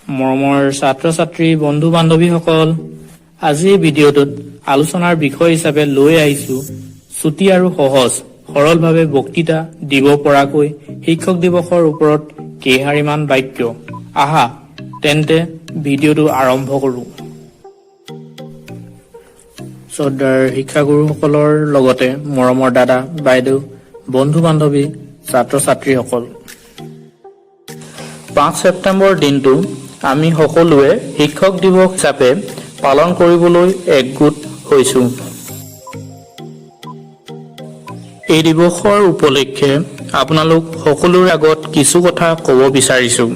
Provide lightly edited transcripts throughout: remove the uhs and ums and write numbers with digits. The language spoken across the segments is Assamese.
মৰমৰ ছাত্ৰ-ছাত্ৰী বন্ধু বান্ধৱীসকল, আজি ভিডিঅ'টোত আলোচনাৰ বিষয় হিচাপে লৈ আহিছো ছুটি আৰু সহজ সৰলভাৱে বক্তৃতা দিব পৰাকৈ শিক্ষক দিৱসৰ ওপৰত কেইহাৰিমান বাক্য। আহা তেন্তে ভিডিঅ'টো আৰম্ভ কৰো। শ্ৰদ্ধাৰ শিক্ষাগুৰুসকলৰ লগতে মৰমৰ দাদা বাইদেউ বন্ধু বান্ধৱী ছাত্ৰ-ছাত্ৰীসকল, 5 ছেপ্টেম্বৰ দিনটো আমি সকলোৱে শিক্ষক দিৱস হিচাপে পালন কৰিবলৈ একগোট হৈছো। এই দিৱসৰ উপলক্ষে আপোনালোক সকলোৰে আগত কিছু কথা ক'ব বিচাৰিছো।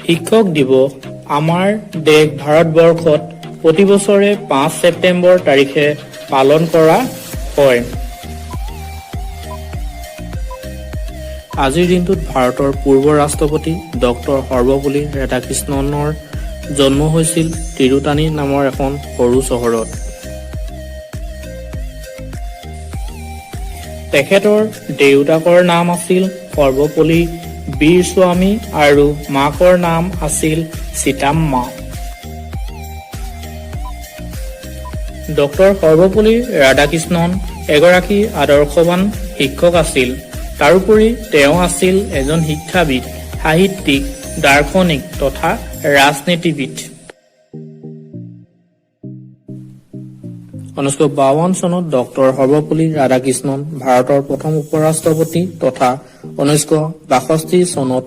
শিক্ষক দিৱস আমাৰ দেশ ভাৰতবৰ্ষত প্ৰতি বছৰে 5 ছেপ্টেম্বৰ তাৰিখে পালন কৰা হয়। আজিৰ দিনটোত ভাৰতৰ পূৰ্ব ৰাষ্ট্ৰপতি ডক্টৰ সৰ্বপল্লী ৰাধাকৃষ্ণনৰ জন্ম হৈছিল তিৰুতানী নামৰ এখন সৰু চহৰত। তেখেতৰ দেউতাকৰ নাম আছিল সৰ্বপল্লী বীৰস্বামী আৰু মাকৰ নাম আছিল সীতাম্মা। ডক্টৰ সৰ্বপল্লী ৰাধাকৃষ্ণন এগৰাকী আদৰ্শৱান শিক্ষক আছিল। তাৰোপৰি তেওঁ আছিল এজন শিক্ষাবিদ, সাহিত্যিক, দাৰ্শনিক তথা ৰাজনীতিবিদ। 1952 চনত ডক্টৰ সৰ্বপল্লী ৰাধাকৃষ্ণন ভাৰতৰ প্ৰথম উপ-ৰাষ্ট্ৰপতি তথা 1962 চনত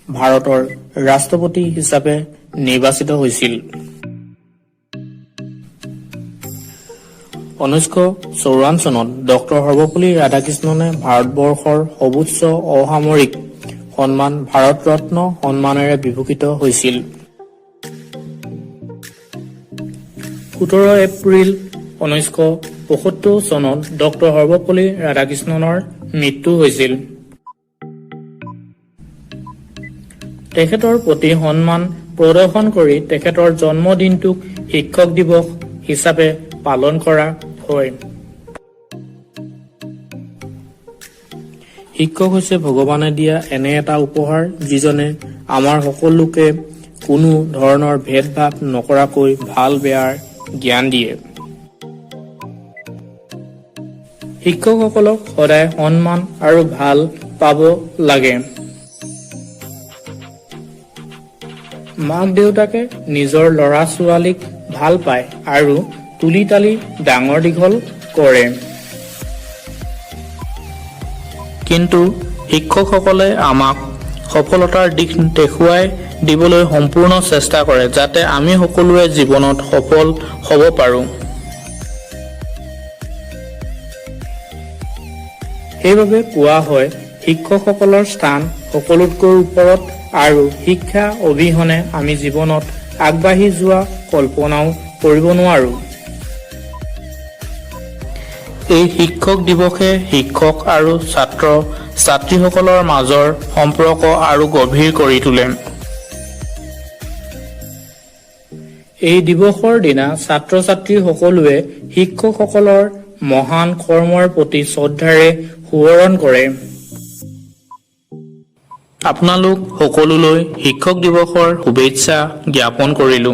ভাৰতৰ ৰাষ্ট্ৰপতি হিচাপে নিৰ্বাচিত হৈছিল। 1954 চনত ডক্টৰ সৰ্বপল্লী ৰাধাকৃষ্ণনে ভাৰতবৰ্ষৰ সৰ্বোচ্চ অসামৰিক সন্মান ভাৰত ৰত্ন সন্মানেৰে বিভূষিত হৈছিল। 17 এপ্ৰিল 1975 চনত ডক্টৰ সৰ্বপল্লী ৰাধাকৃষ্ণনৰ মৃত্যু হৈছিল। তেখেতৰ প্ৰতি সন্মান প্ৰদৰ্শন কৰি তেখেতৰ জন্মদিনটোক শিক্ষক দিৱস হিচাপে পালন কৰা হয়। শিক্ষক হৈছে ভগৱানে দিয়া এনে এটা উপহাৰ যিজনে আমাৰ সকলোকে কোনো ধৰণৰ ভেদ-ভাৱ নকৰাকৈ ভাল বেয়াৰ জ্ঞান দিয়ে। শিক্ষকসকলক সদায় সন্মান আৰু ভাল পাব লাগে। মাক দেউতাকে নিজৰ ল'ৰা ছোৱালীক ভাল পায় আৰু তুলি তালি ডাঙৰ দীঘল কৰে। কিন্তু শিক্ষকসকলে আমাক সফলতাৰ দিশ দেখুৱাই দিবলৈ সম্পূৰ্ণ চেষ্টা কৰে যাতে আমি সকলোৱে জীৱনত সফল হ'ব পাৰোঁ। সেইবাবে কোৱা হয় শিক্ষকসকলৰ স্থান সকলোতকৈ ওপৰত আৰু শিক্ষা অবিহনে আমি জীৱনত আগবাঢ়ি যোৱা কল্পনাও কৰিব নোৱাৰো। এই শিক্ষক দিৱসে শিক্ষক আৰু ছাত্ৰ ছাত্ৰীসকলৰ মাজৰ সম্পৰ্ক আৰু গভীৰ কৰি তোলে। এই দিৱসৰ দিনা ছাত্ৰ ছাত্ৰী সকলোৱে শিক্ষকসকলৰ মহান কৰ্মৰ প্ৰতি শ্ৰদ্ধাৰে সোঁৱৰণ কৰে। আপোনালোক সকলোলৈ শিক্ষক দিৱসৰ শুভেচ্ছা জ্ঞাপন কৰিলো।